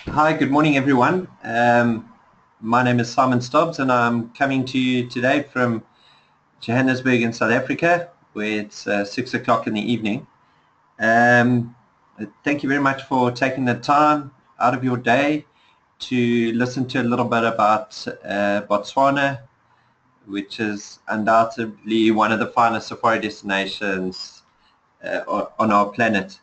Hi, good morning, everyone. My name is Simon Stobbs, and I'm coming to you today from Johannesburg in South Africa, where it's 6 o'clock in the evening. Thank you very much for taking the time out of your day to listen to a little bit about Botswana, which is undoubtedly one of the finest safari destinations on our planet.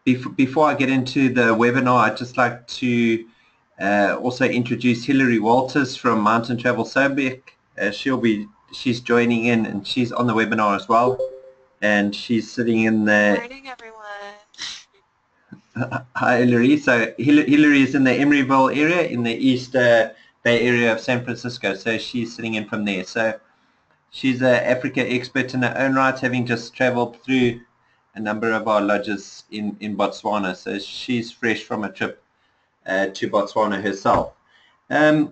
Before I get into the webinar, I'd just like to also introduce Hilary Walters from Mountain Travel Sobek. She's joining in, and she's on the webinar as well. And she's sitting in the... Good morning, everyone. Hi, Hilary. So Hilary is in the Emeryville area in the East Bay area of San Francisco. So she's sitting in from there. So she's an Africa expert in her own right, having just traveled through a number of our lodges in Botswana. So she's fresh from a trip to Botswana herself. As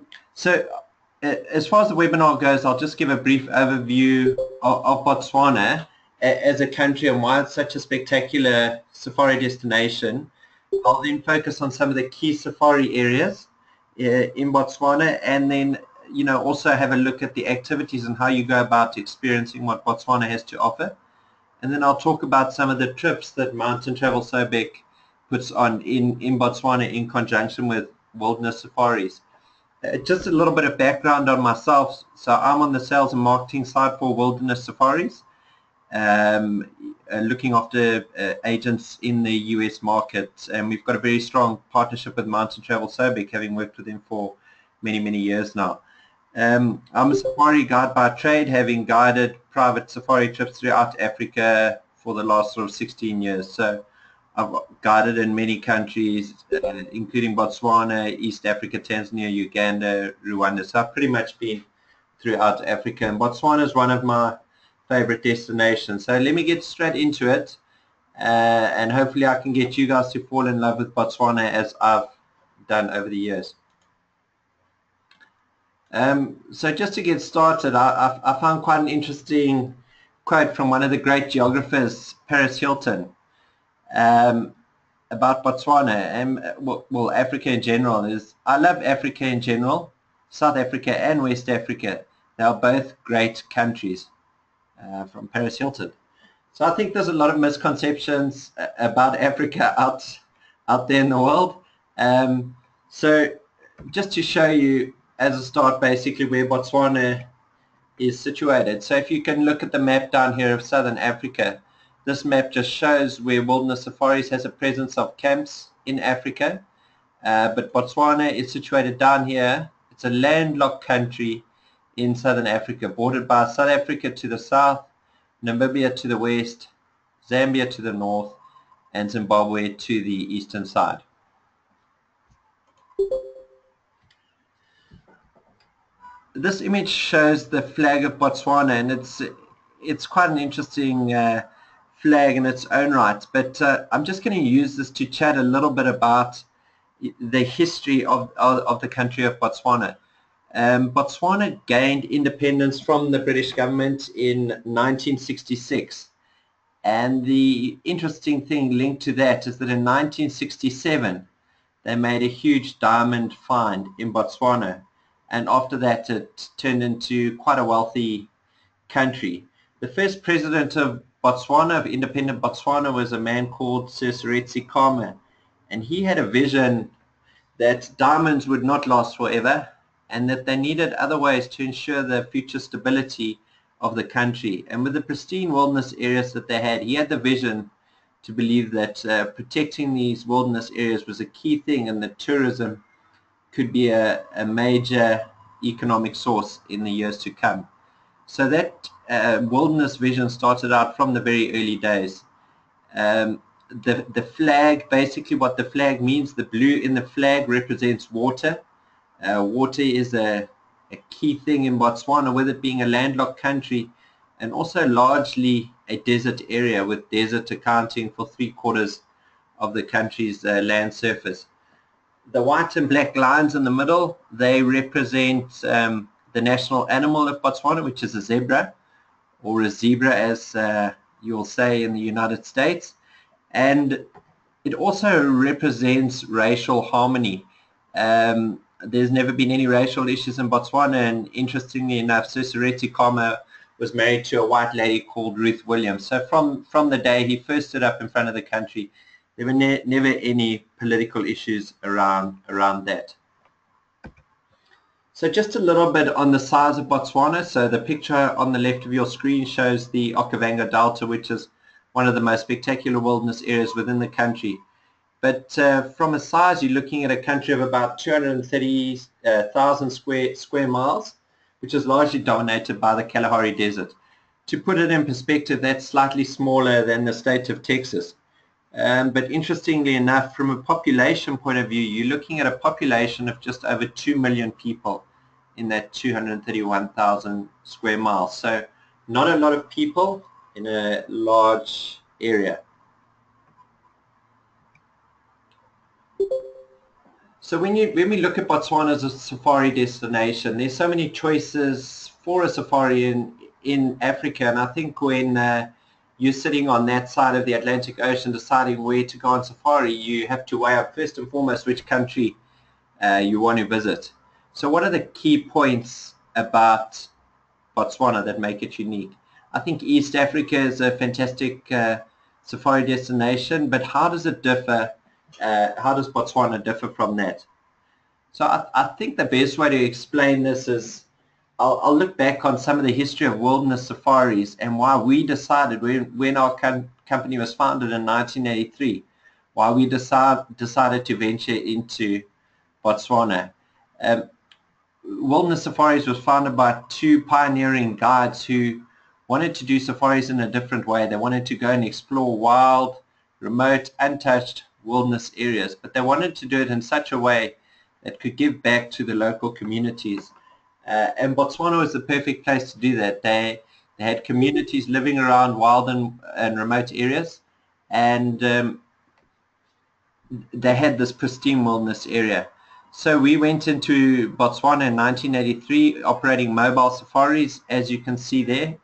far as the webinar goes, I'll just give a brief overview of Botswana as a country and why it's such a spectacular safari destination. I'll then focus on some of the key safari areas in Botswana, and then also have a look at the activities and how you go about experiencing what Botswana has to offer. And then I'll talk about some of the trips that Mountain Travel Sobek puts on in Botswana in conjunction with wilderness safaris. Just a little bit of background on myself. So I'm on the sales and marketing side for wilderness safaris, looking after agents in the US market, and we've got a very strong partnership with Mountain Travel Sobek, having worked with them for many, many years now. I'm a safari guide by trade, having guided private safari trips throughout Africa for the last sort of 16 years. So I've guided in many countries, including Botswana, East Africa, Tanzania, Uganda, Rwanda. So I've pretty much been throughout Africa, and Botswana is one of my favorite destinations. So let me get straight into it, and hopefully I can get you guys to fall in love with Botswana as I've done over the years. So just to get started, I found quite an interesting quote from one of the great geographers, Paris Hilton, about Botswana and well, Africa in general. I love Africa in general, South Africa and West Africa. They are both great countries, from Paris Hilton. So I think there's a lot of misconceptions about Africa out there in the world. So just to show you as a start basically where Botswana is situated. So if you can look at the map down here of Southern Africa, this map just shows where Wilderness Safaris has a presence of camps in Africa. But Botswana is situated down here. It's a landlocked country in Southern Africa, bordered by South Africa to the south, Namibia to the west, Zambia to the north, and Zimbabwe to the eastern side. This image shows the flag of Botswana, and it's quite an interesting flag in its own right. But I'm just going to use this to chat a little bit about the history of the country of Botswana. Botswana gained independence from the British government in 1966. And the interesting thing linked to that is that in 1967, they made a huge diamond find in Botswana. And after that, it turned into quite a wealthy country. The first president of Botswana, of independent Botswana, was a man called Sir Seretse Khama. And he had a vision that diamonds would not last forever, and that they needed other ways to ensure the future stability of the country. And with the pristine wilderness areas that they had, he had the vision to believe that protecting these wilderness areas was a key thing, and that tourism could be a major economic source in the years to come. So that wilderness vision started out from the very early days. The flag, basically what the flag means, the blue in the flag represents water. Water is a key thing in Botswana, with it being a landlocked country and also largely a desert area, with desert accounting for 3/4 of the country's land surface. The white and black lines in the middle, they represent the national animal of Botswana, which is a zebra, or a zebra as you'll say, in the United States. And it also represents racial harmony. There's never been any racial issues in Botswana, and interestingly enough, Seasonality was married to a white lady called Ruth Williams. So from the day he first stood up in front of the country, there were never any political issues around that. So just a little bit on the size of Botswana. So the picture on the left of your screen shows the Okavango Delta, which is one of the most spectacular wilderness areas within the country. But from a size, you're looking at a country of about 230,000 square miles, which is largely dominated by the Kalahari Desert. To put it in perspective, that's slightly smaller than the state of Texas. But interestingly enough, from a population point of view, you're looking at a population of just over 2 million people in that 231,000 square miles. So not a lot of people in a large area. So when we look at Botswana as a safari destination, there's so many choices for a safari in Africa, and I think when you're sitting on that side of the Atlantic Ocean deciding where to go on safari, you have to weigh up first and foremost which country you want to visit. So what are the key points about Botswana that make it unique? I think East Africa is a fantastic safari destination, but how does it differ? How does Botswana differ from that? So I think the best way to explain this is I'll look back on some of the history of wilderness safaris and why we decided when our company was founded in 1983, why we decided to venture into Botswana. Wilderness Safaris was founded by two pioneering guides who wanted to do safaris in a different way. They wanted to go and explore wild, remote, untouched wilderness areas, but they wanted to do it in such a way that could give back to the local communities. And Botswana was the perfect place to do that. They had communities living around wild and remote areas, and they had this pristine wilderness area. So we went into Botswana in 1983, operating mobile safaris, as you can see there.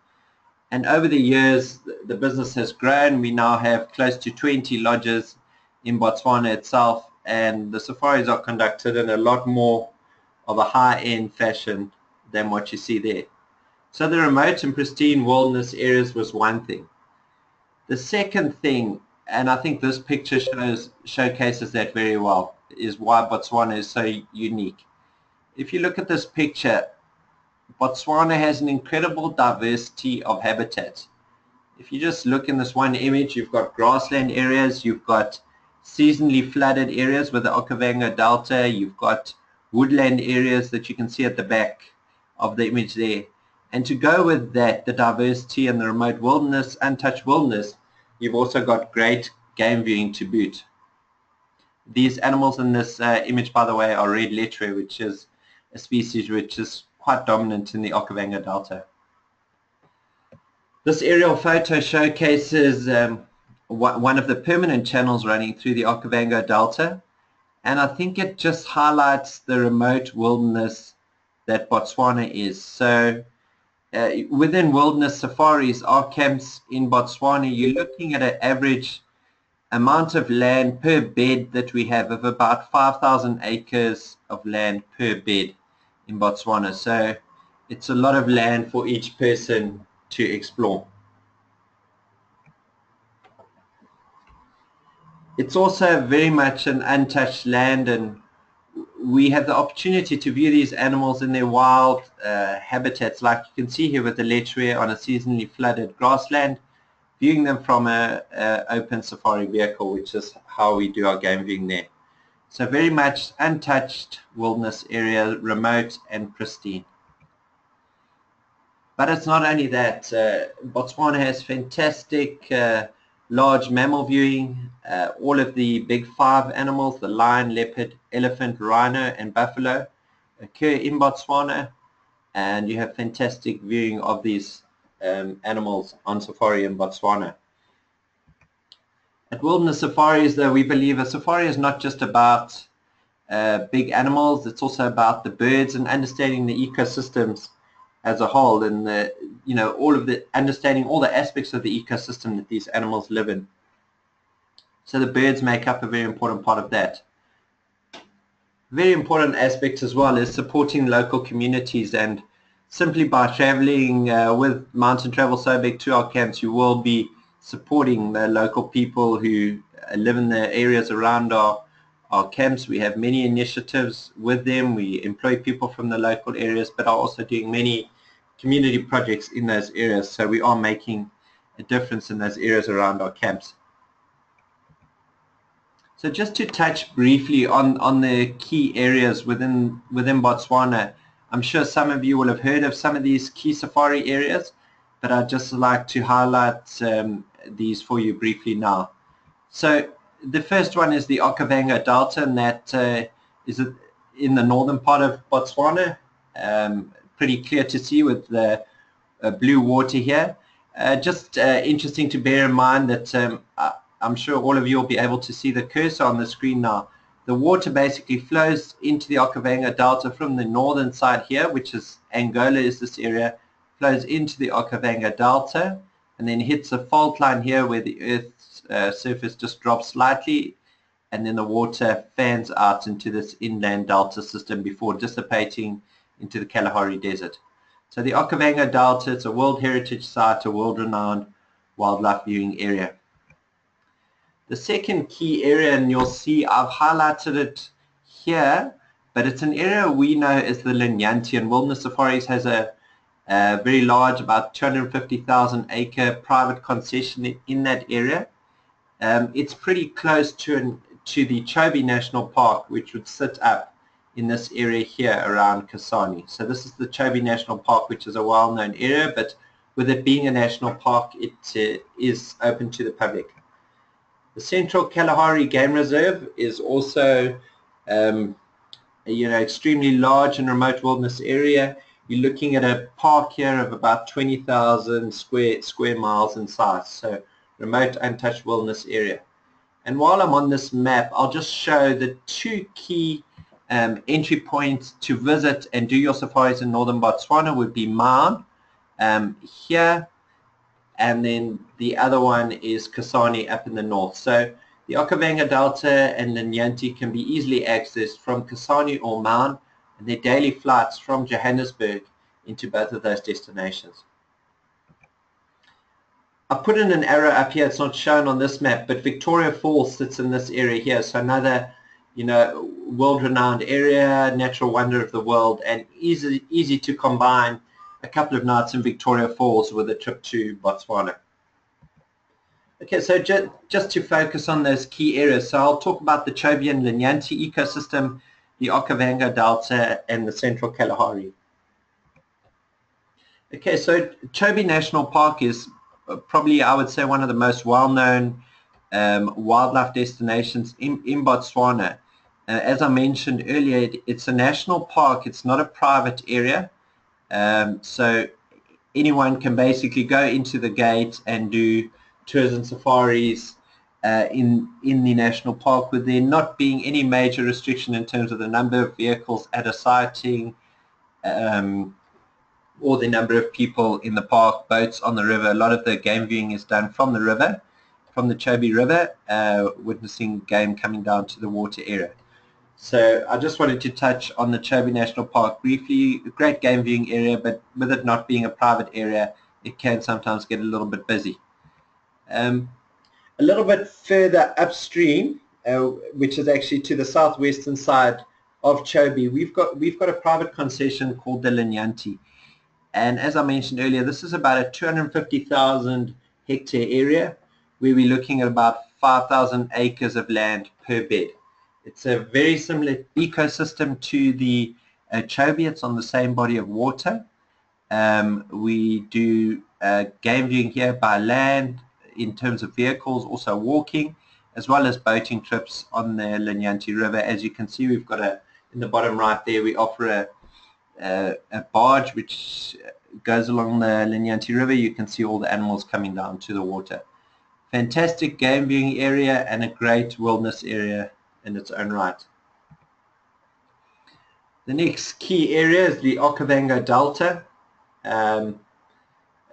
And over the years, the business has grown. We now have close to 20 lodges in Botswana itself, and the safaris are conducted in a lot more of a high-end fashion than what you see there. So the remote and pristine wilderness areas was one thing. The second thing, and I think this picture showcases that very well, is why Botswana is so unique. If you look at this picture, Botswana has an incredible diversity of habitats. If you just look in this one image, you've got grassland areas, you've got seasonally flooded areas with the Okavango Delta, you've got woodland areas that you can see at the back of the image there. And to go with that, the diversity and the remote wilderness, untouched wilderness, you've also got great game viewing to boot. These animals in this image, by the way, are red letchworm, which is a species which is quite dominant in the Okavango Delta. This aerial photo showcases one of the permanent channels running through the Okavango Delta, and I think it just highlights the remote wilderness that Botswana is. So within wilderness safaris, our camps in Botswana, you're looking at an average amount of land per bed that we have of about 5,000 acres of land per bed in Botswana. So it's a lot of land for each person to explore. It's also very much an untouched land, and we have the opportunity to view these animals in their wild habitats, like you can see here with the letchworm on a seasonally flooded grassland, viewing them from an open safari vehicle, which is how we do our game viewing there. So very much untouched wilderness area, remote and pristine. But it's not only that. Botswana has fantastic large mammal viewing. All of the big five animals, the lion, leopard, elephant, rhino and buffalo, occur in Botswana, and you have fantastic viewing of these animals on safari in Botswana. At wilderness safaris, though, we believe a safari is not just about big animals, it's also about the birds and understanding the ecosystems as a whole. And you know, all of the understanding all the aspects of the ecosystem that these animals live in. So the birds make up a very important part of that. Very important aspect as well is supporting local communities, and simply by traveling with Mountain Travel Sobek to our camps, you will be supporting the local people who live in the areas around our camps. We have many initiatives with them. We employ people from the local areas, but are also doing many community projects in those areas. So we are making a difference in those areas around our camps. So just to touch briefly on the key areas within Botswana, I'm sure some of you will have heard of some of these key safari areas, but I'd just like to highlight these for you briefly now. So the first one is the Okavango Delta, and that is in the northern part of Botswana. Pretty clear to see with the blue water here. Just interesting to bear in mind that I'm sure all of you will be able to see the cursor on the screen now. The water basically flows into the Okavango Delta from the northern side here, which is Angola is this area, flows into the Okavango Delta, and then hits a fault line here where the Earth's surface just drops slightly, and then the water fans out into this inland delta system before dissipating into the Kalahari Desert. So the Okavango Delta, it's a World Heritage Site, a world-renowned wildlife viewing area. The second key area, and you'll see I've highlighted it here, but it's an area we know as the Linyanti, and Wilderness Safaris has a very large, about 250,000 acre private concession in that area. It's pretty close to the Chobe National Park, which would sit up in this area here around Kasane. So this is the Chobe National Park, which is a well-known area, but with it being a national park, it is open to the public. The Central Kalahari Game Reserve is also extremely large and remote wilderness area. You're looking at a park here of about 20,000 square miles in size, so remote untouched wilderness area. And while I'm on this map, I'll just show the two key entry points to visit and do your safaris in northern Botswana would be Maun here, and then the other one is Kasane up in the north. So the Okavango Delta and Linyanti can be easily accessed from Kasane or Maun, and there are daily flights from Johannesburg into both of those destinations. I put in an arrow up here, it's not shown on this map, but Victoria Falls sits in this area here, so another world-renowned area, natural wonder of the world, and easy to combine a couple of nights in Victoria Falls with a trip to Botswana. Okay, so just to focus on those key areas, so I'll talk about the Chobe and Linyanti ecosystem, the Okavango Delta, and the Central Kalahari. Okay, so Chobe National Park is probably, I would say, one of the most well-known wildlife destinations in Botswana. As I mentioned earlier, it's a national park, it's not a private area. So anyone can basically go into the gate and do tours and safaris in the national park, with there not being any major restriction in terms of the number of vehicles at a sighting or the number of people in the park, boats on the river. A lot of the game viewing is done from the river, from the Chobe River, witnessing game coming down to the water area. So I just wanted to touch on the Chobe National Park briefly. A great game viewing area, but with it not being a private area, it can sometimes get a little bit busy. A little bit further upstream, which is actually to the southwestern side of Chobe, we've got a private concession called the Linyanti. And as I mentioned earlier, this is about a 250,000 hectare area where we're looking at about 5,000 acres of land per bed. It's a very similar ecosystem to the Chobe. It's on the same body of water. We do game viewing here by land in terms of vehicles, also walking, as well as boating trips on the Linyanti River. As you can see, we've got in the bottom right there, we offer a barge which goes along the Linyanti River. You can see all the animals coming down to the water. Fantastic game viewing area and a great wilderness area in its own right. The next key area is the Okavango Delta.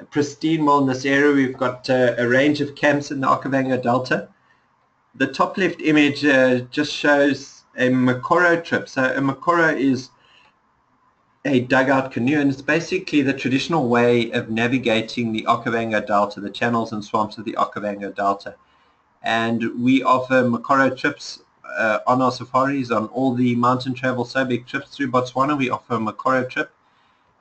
pristine wilderness area. We've got a range of camps in the Okavango Delta. The top left image just shows a Makoro trip. So a Makoro is a dugout canoe, and it's basically the traditional way of navigating the Okavango Delta, the channels and swamps of the Okavango Delta. And we offer Makoro trips on our safaris. On all the mountain travel Sobek trips through Botswana, we offer a Makoro trip.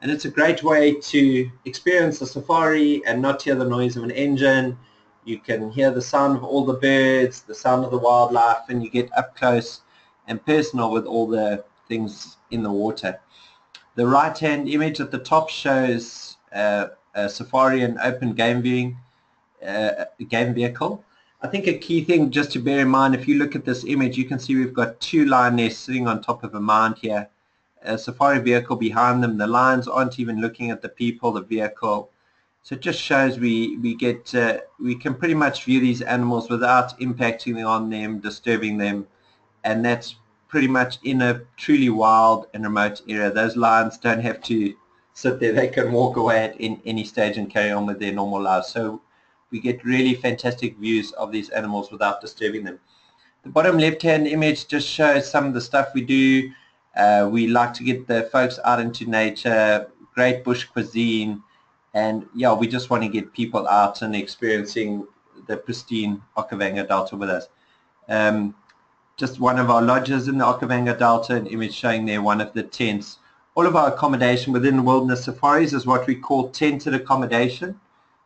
And it's a great way to experience a safari and not hear the noise of an engine. You can hear the sound of all the birds, the sound of the wildlife, and you get up close and personal with all the things in the water. The right-hand image at the top shows a safari and open game viewing game vehicle. I think a key thing just to bear in mind, if you look at this image, you can see we've got two lionesses sitting on top of a mound here. A safari vehicle behind them. The lions aren't even looking at the people, the vehicle. So it just shows we can pretty much view these animals without impacting on them, disturbing them, and that's pretty much in a truly wild and remote area. Those lions don't have to sit there. They can walk away at any stage and carry on with their normal lives. So we get really fantastic views of these animals without disturbing them. The bottom left-hand image just shows some of the stuff we do. We like to get the folks out into nature, great bush cuisine, and yeah, we just want to get people out and experiencing the pristine Okavango Delta with us. Just one of our lodges in the Okavango Delta, an image showing there one of the tents. All of our accommodation within the wilderness safaris is what we call tented accommodation.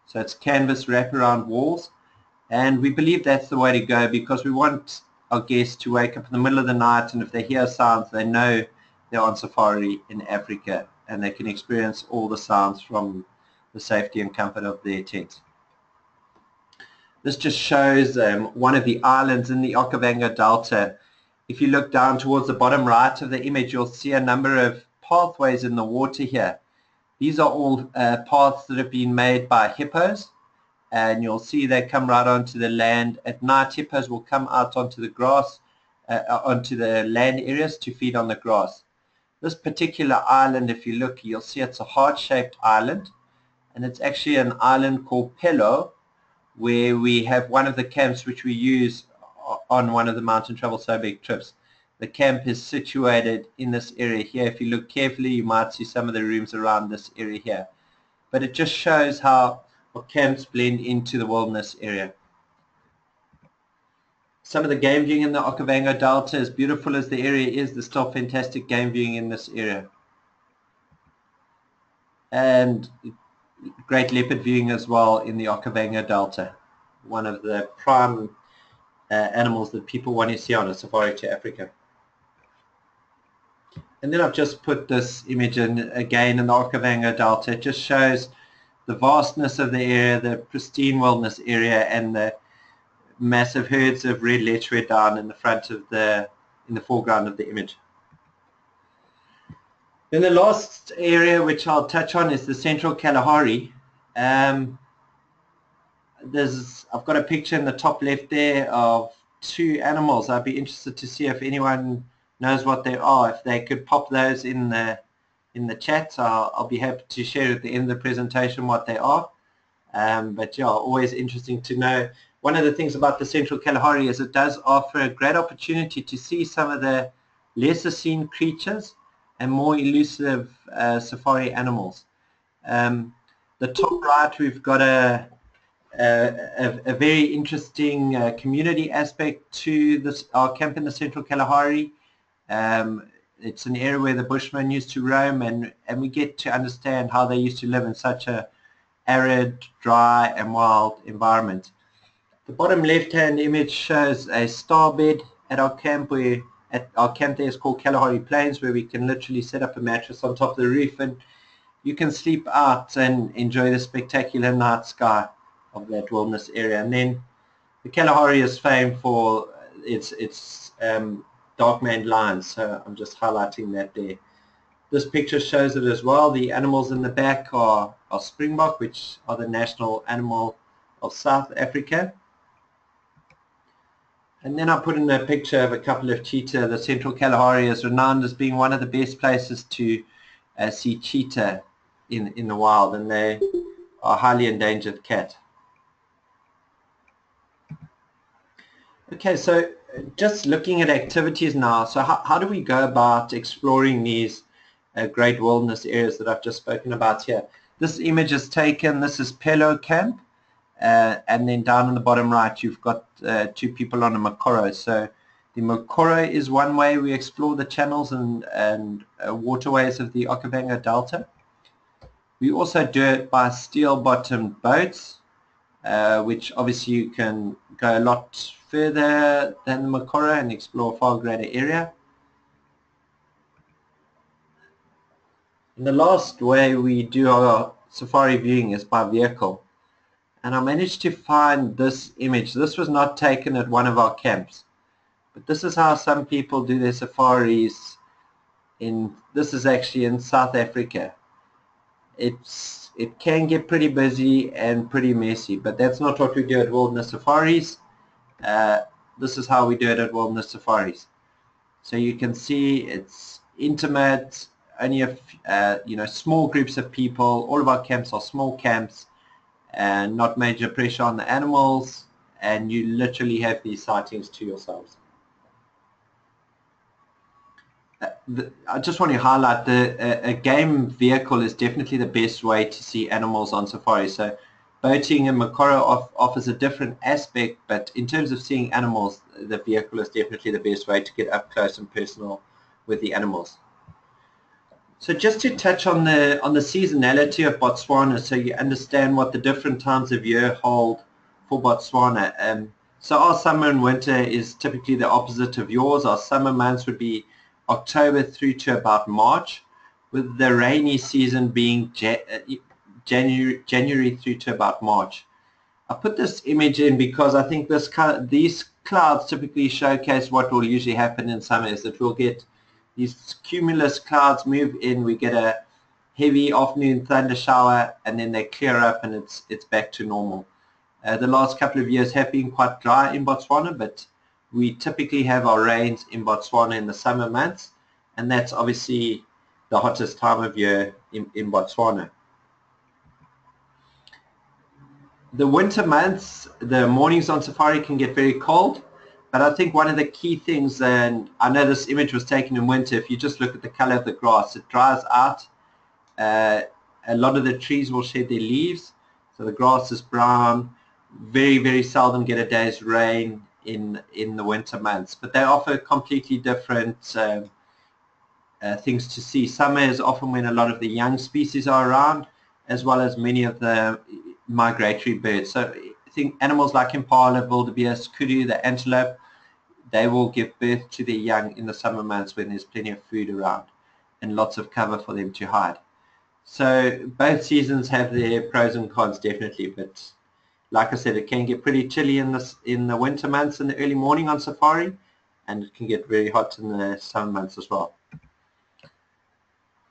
So it's canvas wraparound walls, and we believe that's the way to go because we want our guests to wake up in the middle of the night, and if they hear sounds, they know they're on safari in Africa, and they can experience all the sounds from the safety and comfort of their tent. This just shows one of the islands in the Okavango Delta. If you look down towards the bottom right of the image, you'll see a number of pathways in the water here. These are all paths that have been made by hippos, and you'll see they come right onto the land. At night, hippos will come out onto the grass, onto the land areas to feed on the grass. This particular island, if you look, you'll see it's a heart-shaped island, and it's actually an island called Pello, where we have one of the camps which we use on one of the mountain travel Sobek trips. The camp is situated in this area here. If you look carefully, you might see some of the rooms around this area here. But it just shows how our camps blend into the wilderness area. Some of the game viewing in the Okavango Delta, as beautiful as the area is, there's still fantastic game viewing in this area. And great leopard viewing as well in the Okavango Delta, one of the prime animals that people want to see on a safari to Africa. And then I've just put this image in again in the Okavango Delta. It just shows the vastness of the area, the pristine wilderness area, and the massive herds of red lechwe down in the front of in the foreground of the image. Then the last area which I'll touch on is the central Kalahari. I've got a picture in the top left there of two animals. I'd be interested to see if anyone knows what they are. If they could pop those in the chat, I'll be happy to share at the end of the presentation what they are. But yeah, always interesting to know. One of the things about the Central Kalahari is it does offer a great opportunity to see some of the lesser seen creatures and more elusive safari animals. The top right, we've got a very interesting community aspect to our camp in the Central Kalahari. It's an area where the Bushmen used to roam, and we get to understand how they used to live in such a arid, dry and wild environment. The bottom left-hand image shows a star bed at our camp. Our camp there is called Kalahari Plains, where we can literally set up a mattress on top of the roof and you can sleep out and enjoy the spectacular night sky of that wilderness area. And then the Kalahari is famed for its dark maned lions, so I'm just highlighting that there. This picture shows it as well. The animals in the back are springbok, which are the national animal of South Africa. And then I put in a picture of a couple of cheetah. The Central Kalahari is renowned as being one of the best places to see cheetah in the wild, and they a highly endangered cat. Okay, so just looking at activities now. So how do we go about exploring these great wilderness areas that I've just spoken about here? This image is taken, this is Pello Camp, and then down in the bottom right you've got two people on a Mokoro. So the Mokoro is one way we explore the channels and waterways of the Okavango Delta. We also do it by steel-bottomed boats, which obviously you can go a lot further than the Mokoro and explore a far greater area. And the last way we do our safari viewing is by vehicle. And I managed to find this image. This was not taken at one of our camps, but this is how some people do their safaris this is actually in South Africa. It can get pretty busy and pretty messy, but that's not what we do at wilderness safaris. This is how we do it at wilderness safaris. So you can see it's intimate, only small groups of people. All of our camps are small camps and not major pressure on the animals, and you literally have these sightings to yourselves. I just want to highlight a game vehicle is definitely the best way to see animals on safari. So boating and Mokoro offers a different aspect, but in terms of seeing animals, the vehicle is definitely the best way to get up close and personal with the animals. So just to touch on the seasonality of Botswana, so you understand what the different times of year hold for Botswana. So our summer and winter is typically the opposite of yours. Our summer months would be October through to about March, with the rainy season being January through to about March. I put this image in because I think these clouds typically showcase what will usually happen in summer, is that we'll get these cumulus clouds move in, we get a heavy afternoon thunder shower, and then they clear up and it's back to normal. The last couple of years have been quite dry in Botswana, but we typically have our rains in Botswana in the summer months, and that's obviously the hottest time of year in Botswana. The winter months, the mornings on safari can get very cold, but I think one of the key things, and I know this image was taken in winter, if you just look at the color of the grass, it dries out. A lot of the trees will shed their leaves, so the grass is brown. Very, very seldom get a day's rain in the winter months, but they offer completely different things to see. Summer is often when a lot of the young species are around, as well as many of the migratory birds. So I think animals like impala, wildebeest, kudu, the antelope, they will give birth to their young in the summer months when there's plenty of food around and lots of cover for them to hide. So both seasons have their pros and cons, definitely, but like I said, it can get pretty chilly in the winter months in the early morning on safari, and it can get very hot in the summer months as well.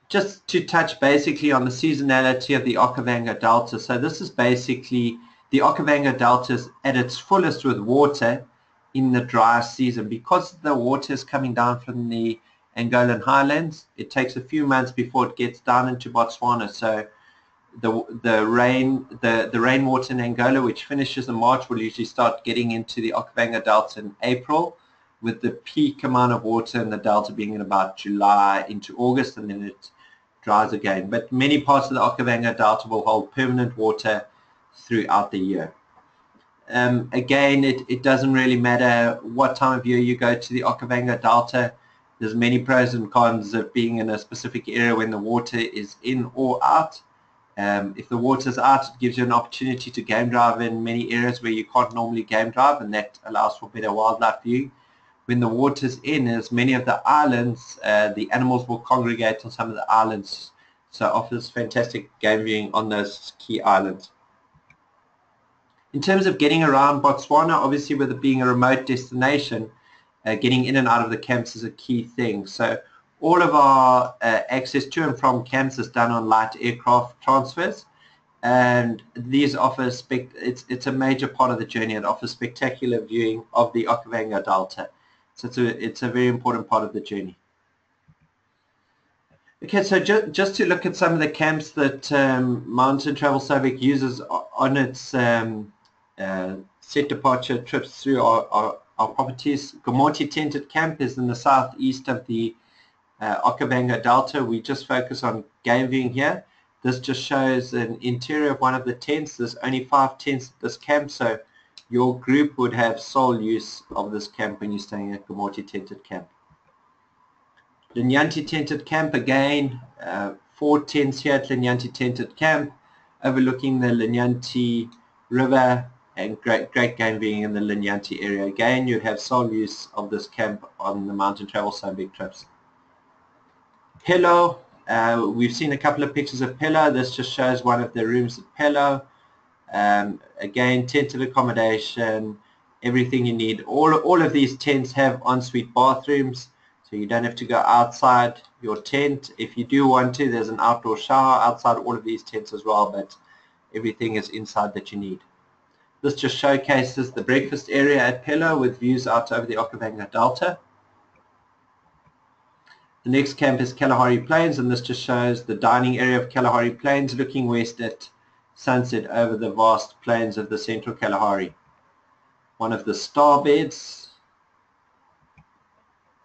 Just to touch basically on the seasonality of the Okavango Delta. So this is basically the Okavango Delta is at its fullest with water in the dry season. Because the water is coming down from the Angolan highlands, it takes a few months before it gets down into Botswana. So the rainwater in Angola, which finishes in March, will usually start getting into the Okavango Delta in April, with the peak amount of water in the Delta being in about July into August, and then it dries again. But many parts of the Okavango Delta will hold permanent water throughout the year. Again, it doesn't really matter what time of year you go to the Okavango Delta. There's many pros and cons of being in a specific area when the water is in or out. If the water's out, it gives you an opportunity to game drive in many areas where you can't normally game drive, and that allows for better wildlife viewing. When the water's in, as many of the islands, the animals will congregate on some of the islands, so it offers fantastic game viewing on those key islands. In terms of getting around Botswana, obviously with it being a remote destination, getting in and out of the camps is a key thing. So all of our access to and from camps is done on light aircraft transfers, and these offer it's a major part of the journey. It offers spectacular viewing of the Okavango Delta. So it's a very important part of the journey. Okay, so just to look at some of the camps that Mountain Travel Sobek uses on its set departure trips through our properties. Gomoti Tented Camp is in the southeast of the Okavango Delta. We just focus on game viewing here. This just shows an interior of one of the tents. There's only 5 tents at this camp, so your group would have sole use of this camp when you're staying at Gomoti Tented Camp. Linyanti Tented Camp, again, 4 tents here at Linyanti Tented Camp, overlooking the Linyanti River and great game viewing in the Linyanti area. Again, you'd have sole use of this camp on the Mountain Travel Sobek trips. Pillow, we've seen a couple of pictures of Pillow. This just shows one of the rooms at Pillow. Again, tented accommodation, everything you need. All of these tents have ensuite bathrooms, so you don't have to go outside your tent. If you do want to, there's an outdoor shower outside all of these tents as well, but everything is inside that you need. This just showcases the breakfast area at Pillow with views out over the Okavango Delta. The next camp is Kalahari Plains, and this just shows the dining area of Kalahari Plains looking west at sunset over the vast plains of the central Kalahari. One of the star beds,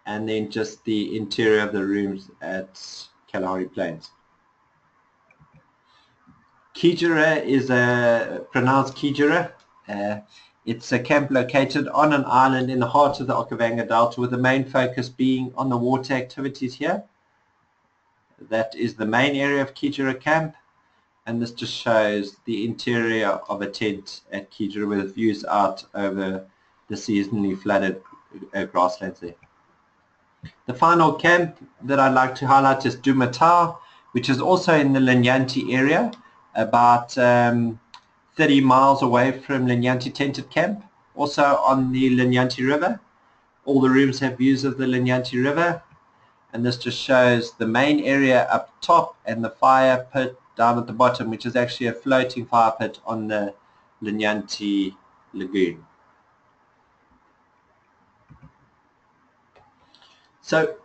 and then just the interior of the rooms at Kalahari Plains. Kijera is pronounced Kijera. It's a camp located on an island in the heart of the Okavango Delta, with the main focus being on the water activities here. That is the main area of Kijera Camp, and this just shows the interior of a tent at Kijera with views out over the seasonally flooded grasslands there. The final camp that I'd like to highlight is Dumatau, which is also in the Linyanti area, about 30 miles away from Linyanti Tented Camp, also on the Linyanti River. All the rooms have views of the Linyanti River, and this just shows the main area up top and the fire pit down at the bottom, which is actually a floating fire pit on the Linyanti Lagoon. So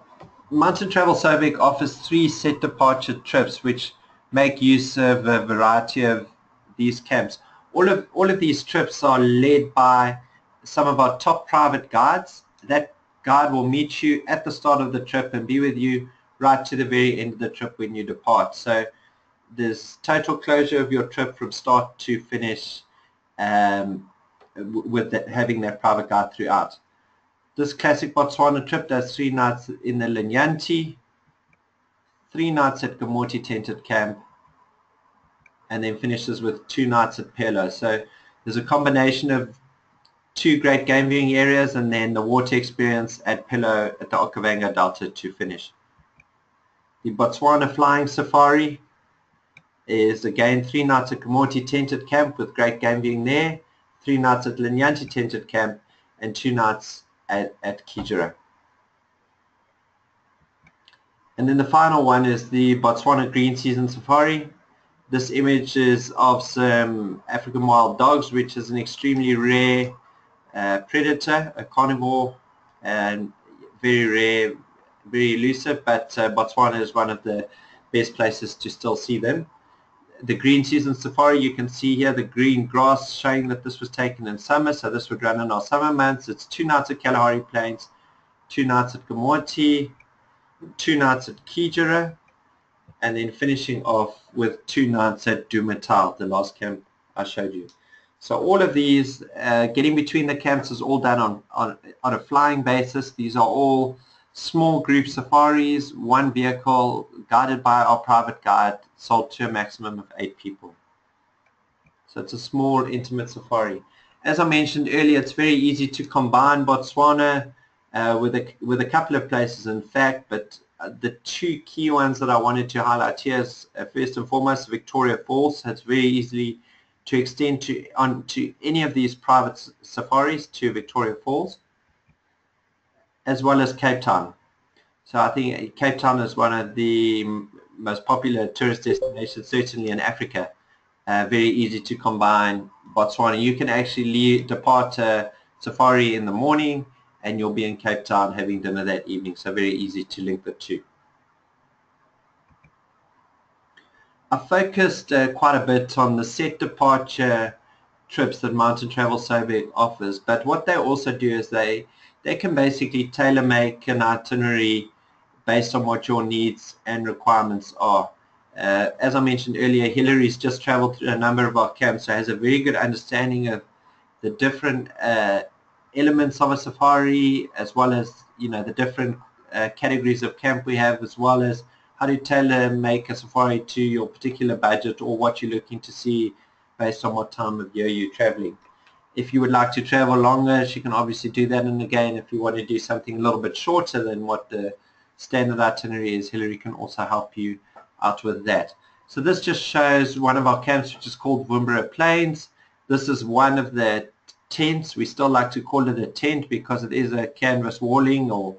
Mountain Travel Sobek offers 3 set departure trips which make use of a variety of these camps. All of these trips are led by some of our top private guides. That guide will meet you at the start of the trip and be with you right to the very end of the trip when you depart. So there's total closure of your trip from start to finish with having that private guide throughout. This classic Botswana trip does 3 nights in the Linyanti, 3 nights at Gomoti Tented Camp, and then finishes with 2 nights at Pillow. So there's a combination of 2 great game viewing areas and then the water experience at Pillow at the Okavango Delta to finish. The Botswana Flying Safari is again 3 nights at Gomoti Tented Camp with great game viewing there, 3 nights at Linyanti Tented Camp, and 2 nights at Kijera. And then the final one is the Botswana Green Season Safari. This image is of some African wild dogs, which is an extremely rare predator, a carnivore, and very rare, very elusive, but Botswana is one of the best places to still see them. The Green Season Safari, you can see here the green grass showing that this was taken in summer, so this would run in our summer months. It's 2 nights at Kalahari Plains, 2 nights at Gomoti, 2 nights at Kijera, and then finishing off with 2 nights at Dumatau, the last camp I showed you. So all of these, getting between the camps is all done on a flying basis. These are all small group safaris, 1 vehicle, guided by our private guide, sold to a maximum of 8 people. So it's a small, intimate safari. As I mentioned earlier, it's very easy to combine Botswana with a couple of places, in fact, but the 2 key ones that I wanted to highlight here is first and foremost Victoria Falls. It's very easily to extend to any of these private safaris to Victoria Falls, as well as Cape Town. So I think Cape Town is one of the most popular tourist destinations, certainly in Africa. Very easy to combine Botswana. You can actually depart a safari in the morning and you'll be in Cape Town having dinner that evening, so very easy to link the 2. I focused quite a bit on the set departure trips that Mountain Travel Sobek offers, but what they also do is they can basically tailor make an itinerary based on what your needs and requirements are. As I mentioned earlier, Hillary's just traveled through a number of our camps, so has a very good understanding of the different elements of a safari, as well as the different categories of camp we have, as well as how to tailor make a safari to your particular budget or what you're looking to see based on what time of year you're traveling. If you would like to travel longer, she can obviously do that. And again, if you want to do something a little bit shorter than what the standard itinerary is, Hillary can also help you out with that. So this just shows one of our camps, which is called Kalahari Plains. This is one of the tents. We still like to call it a tent because it is a canvas walling or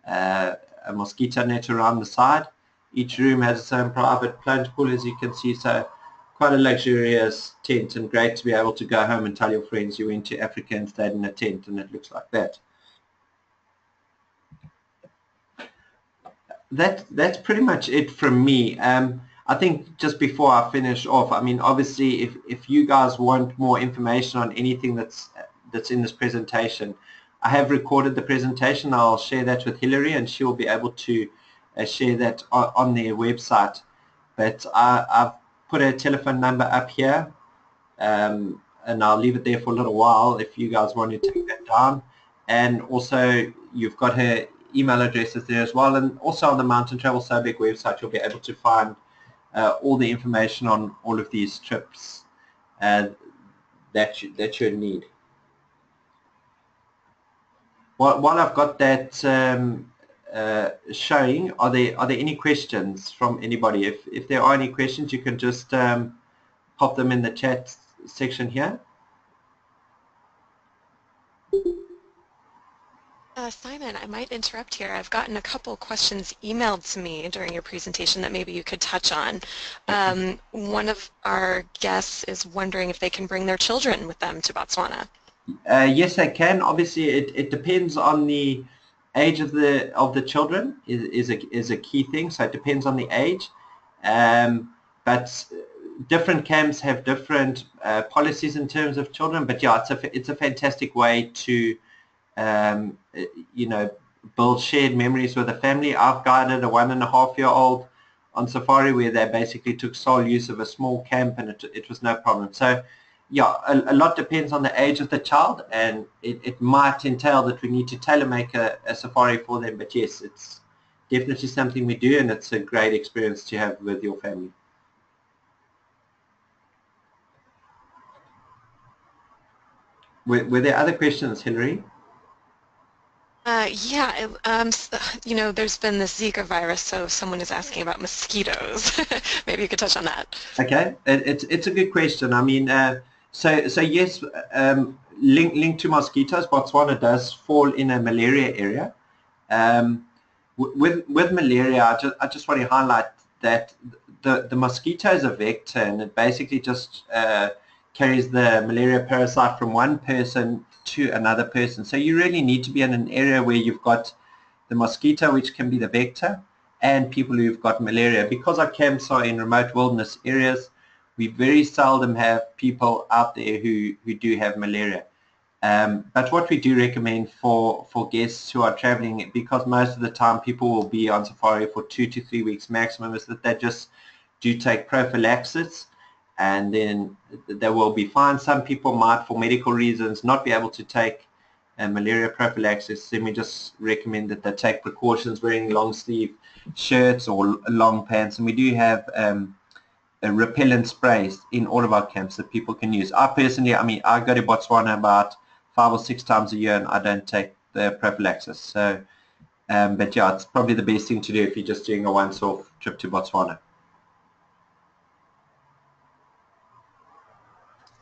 a mosquito net around the side. Each room has its own private plunge pool, as you can see, so quite a luxurious tent, and great to be able to go home and tell your friends you went to Africa and stayed in a tent, and it looks like that. That's pretty much it from me. I think just before I finish off, I mean, obviously, if you guys want more information on anything that's in this presentation, I have recorded the presentation. I'll share that with Hillary, and she'll be able to share that on their website. But I've put a telephone number up here, and I'll leave it there for a little while if you guys want to take that down. And also, you've got her email addresses there as well, and also on the Mountain Travel Sobek website, you'll be able to find all the information on all of these trips that you need. While I've got that showing, are there any questions from anybody? If there are any questions, you can just pop them in the chat section here. Simon, I might interrupt here. I've gotten a couple questions emailed to me during your presentation that maybe you could touch on. One of our guests is wondering if they can bring their children with them to Botswana. Yes, they can. Obviously, it depends on the age of the children is a key thing. So it depends on the age, but different camps have different policies in terms of children. But yeah, it's a fantastic way to build shared memories with a family. I've guided a 1.5-year-old on safari where they basically took sole use of a small camp, and it was no problem. So yeah, a lot depends on the age of the child, and it might entail that we need to tailor make a safari for them. But yes, it's definitely something we do, and it's a great experience to have with your family. Were there other questions, Hillary? Yeah, there's been this Zika virus, so someone is asking about mosquitoes. Maybe you could touch on that. Okay, it's a good question. I mean, so yes, linked to mosquitoes, Botswana does fall in a malaria area. With malaria, I just want to highlight that the mosquito is a vector, and it basically just carries the malaria parasite from one person to another person. So you really need to be in an area where you've got the mosquito, which can be the vector, and people who've got malaria. Because our camps are in remote wilderness areas, we very seldom have people out there who do have malaria. But what we do recommend for guests who are traveling, because most of the time people will be on safari for 2 to 3 weeks maximum, is that they just do take prophylaxis, and then they will be fine. Some people might, for medical reasons, not be able to take malaria prophylaxis. Then we just recommend that they take precautions, wearing long sleeve shirts or long pants, and we do have repellent sprays in all of our camps that people can use. I personally, I mean, I go to Botswana about 5 or 6 times a year, and I don't take the prophylaxis. So, but yeah, it's probably the best thing to do if you're just doing a once-off trip to Botswana.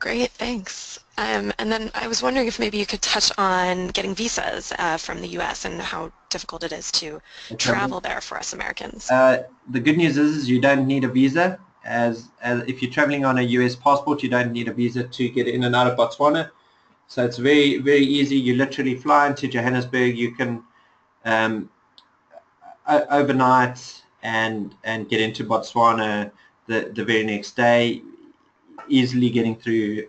Great, thanks. And then I was wondering if maybe you could touch on getting visas from the U.S. and how difficult it is to travel there for us Americans. The good news is you don't need a visa. As if you're traveling on a U.S. passport, you don't need a visa to get in and out of Botswana. So it's very, very easy. You literally fly into Johannesburg. You can overnight and get into Botswana the very next day, easily getting through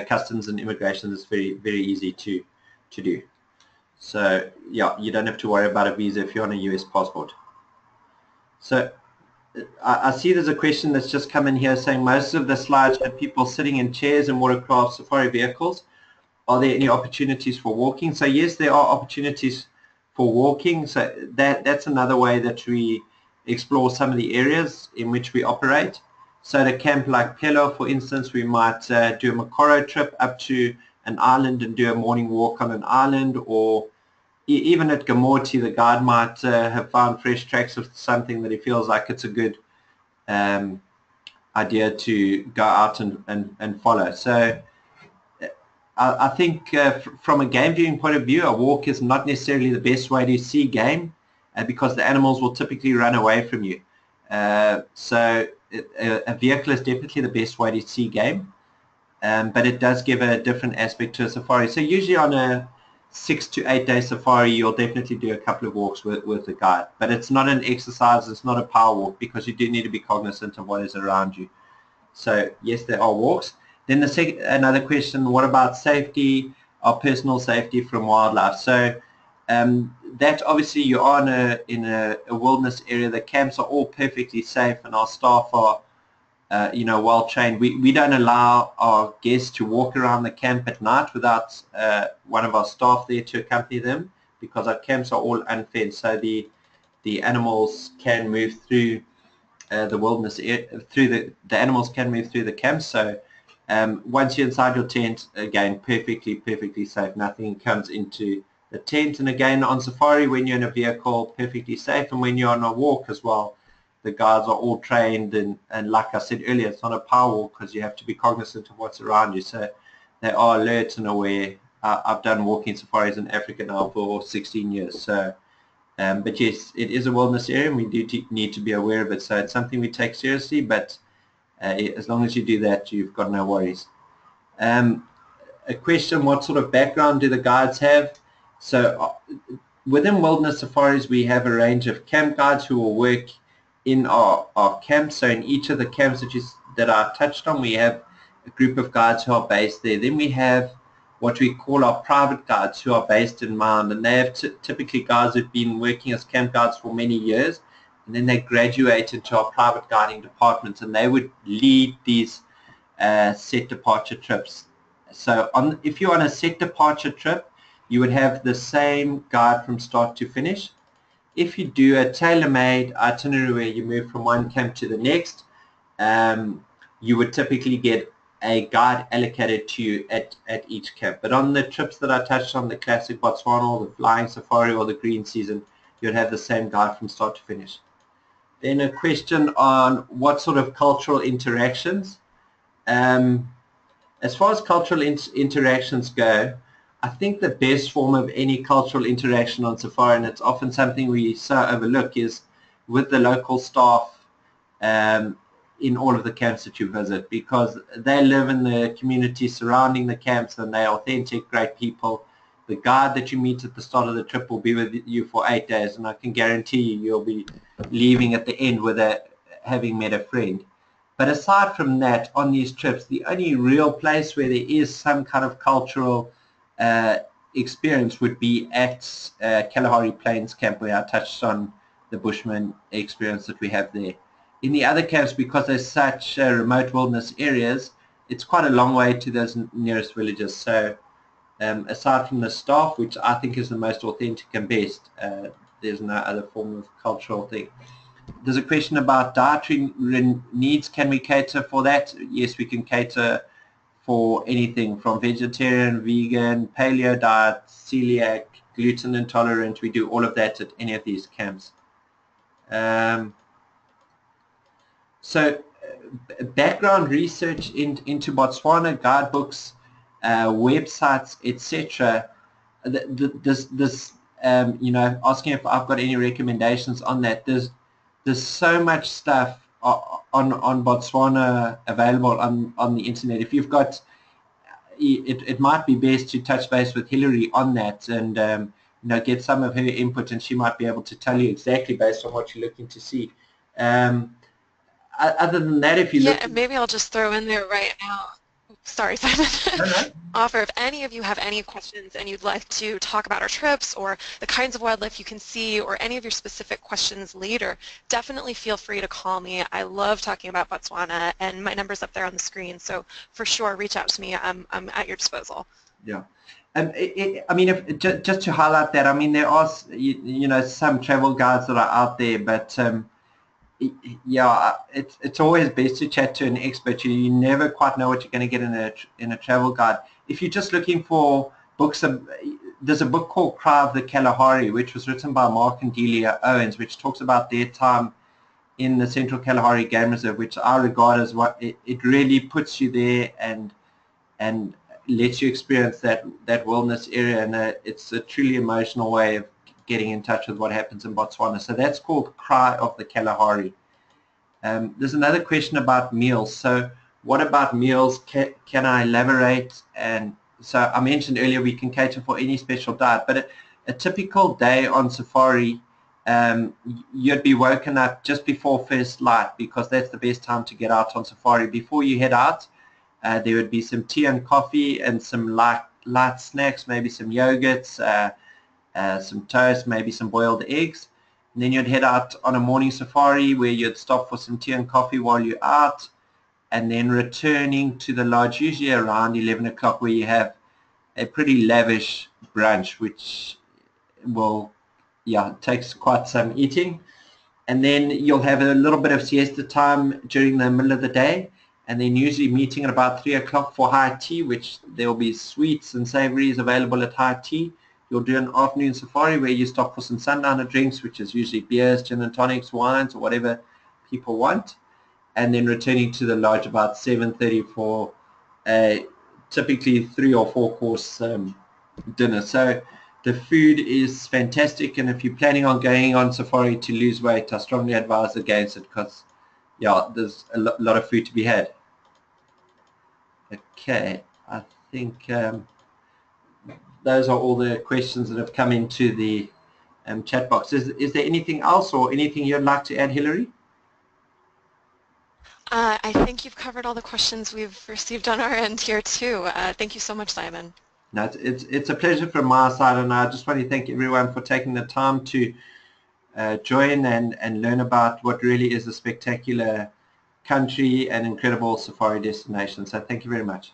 customs and immigration is very easy to do. So yeah, you don't have to worry about a visa if you're on a US passport. So I see there's a question that's just come in here saying most of the slides had people sitting in chairs in watercraft safari vehicles. Are there any opportunities for walking? So yes, there are opportunities for walking. So that's another way that we explore some of the areas in which we operate. So at a camp like Pelo, for instance, we might do a Makoro trip up to an island and do a morning walk on an island, or even at Gomoti, the guide might have found fresh tracks of something that he feels like it's a good idea to go out and follow. So I think from a game viewing point of view, a walk is not necessarily the best way to see game because the animals will typically run away from you. So a vehicle is definitely the best way to see game, but it does give a different aspect to a safari. So usually on a 6 to 8 day safari, you'll definitely do a couple of walks with a guide, but it's not an exercise, it's not a power walk, because you do need to be cognizant of what is around you. So yes, there are walks. Then another question, what about safety, or personal safety from wildlife? So that obviously you are in a wilderness area. The camps are all perfectly safe and our staff are well trained. We don't allow our guests to walk around the camp at night without one of our staff there to accompany them, because our camps are all unfenced, so the animals can move through the wilderness through the animals can move through the camp. So once you're inside your tent, again, perfectly safe. Nothing comes into the tent. And again, on safari, when you're in a vehicle, perfectly safe. And when you're on a walk as well, the guides are all trained. And like I said earlier, it's not a power walk because you have to be cognizant of what's around you. So they are alert and aware. I've done walking safaris in Africa now for 16 years. So but yes, it is a wilderness area and we do need to be aware of it. So it's something we take seriously, but as long as you do that, you've got no worries. A question, what sort of background do the guides have? So within wilderness safaris, we have a range of camp guides who will work in our camps. So in each of the camps that I touched on, we have a group of guides who are based there. Then we have what we call our private guides who are based in Mound, and they have typically guides who've been working as camp guides for many years, and then they graduate into our private guiding departments, and they would lead these set departure trips. So if you're on a set departure trip, you would have the same guide from start to finish. If you do a tailor-made itinerary where you move from one camp to the next, you would typically get a guide allocated to you at each camp. But on the trips that I touched on, the classic Botswana, or the flying safari, or the green season, you'd have the same guide from start to finish. Then a question on what sort of cultural interactions. As far as cultural interactions go, I think the best form of any cultural interaction on safari, and it's often something we so overlook, is with the local staff in all of the camps that you visit, because they live in the community surrounding the camps and they're authentic, great people. The guide that you meet at the start of the trip will be with you for 8 days, and I can guarantee you'll be leaving at the end with having met a friend. But aside from that, on these trips, the only real place where there is some kind of cultural experience would be at Kalahari Plains camp, where I touched on the Bushman experience that we have there. In the other camps, because they're such remote wilderness areas, it's quite a long way to those nearest villages. So aside from the staff, which I think is the most authentic and best, there's no other form of cultural thing. There's a question about dietary needs. Can we cater for that? Yes, we can cater for anything from vegetarian, vegan, paleo diet, celiac, gluten intolerant. We do all of that at any of these camps. So background research into Botswana, guidebooks, websites, etc. Asking if I've got any recommendations on that. There's so much stuff on Botswana available on the internet. If you've got, it might be best to touch base with Hillary on that and get some of her input, and she might be able to tell you exactly based on what you're looking to see. other than that, if you Yeah, look, and maybe I'll just throw in there right now. Sorry, Simon. no, no. Offer if any of you have any questions and you'd like to talk about our trips or the kinds of wildlife you can see or any of your specific questions later, definitely feel free to call me. I love talking about Botswana, and my number's up there on the screen, so for sure reach out to me. I'm at your disposal. Yeah. I mean, just to highlight that, I mean, there are, you know, some travel guides that are out there, but yeah, it's always best to chat to an expert. You never quite know what you're going to get in a travel guide. If you're just looking for books, there's a book called Cry of the Kalahari, which was written by Mark and Delia Owens, which talks about their time in the Central Kalahari Game Reserve, which I regard as what it really puts you there and lets you experience that wilderness area, and it's a truly emotional way of getting in touch with what happens in Botswana. So that's called Cry of the Kalahari. There's another question about meals. So what about meals? Can I elaborate? And so I mentioned earlier we can cater for any special diet, but a typical day on safari, you'd be woken up just before first light, because that's the best time to get out on safari. Before you head out, there would be some tea and coffee and some light snacks, maybe some yogurts, some toast, maybe some boiled eggs. And then you'd head out on a morning safari where you'd stop for some tea and coffee while you're out, and then returning to the lodge, usually around 11 o'clock, where you have a pretty lavish brunch, which will, yeah, takes quite some eating. And then you'll have a little bit of siesta time during the middle of the day, and then usually meeting at about 3 o'clock for high tea, which there will be sweets and savories available at high tea. You'll do an afternoon safari where you stop for some sundowner drinks, which is usually beers, gin and tonics, wines, or whatever people want, and then returning to the lodge about 7:30 for a typically 3 or 4 course dinner. So the food is fantastic, and if you're planning on going on safari to lose weight, I strongly advise against it, because yeah, there's a lot of food to be had. Okay, I think those are all the questions that have come into the chat box. Is there anything else or anything you'd like to add, Hillary? I think you've covered all the questions we've received on our end here too. Thank you so much, Simon. No, it's a pleasure from my side, and I just want to thank everyone for taking the time to join and learn about what really is a spectacular country and incredible safari destination. So thank you very much.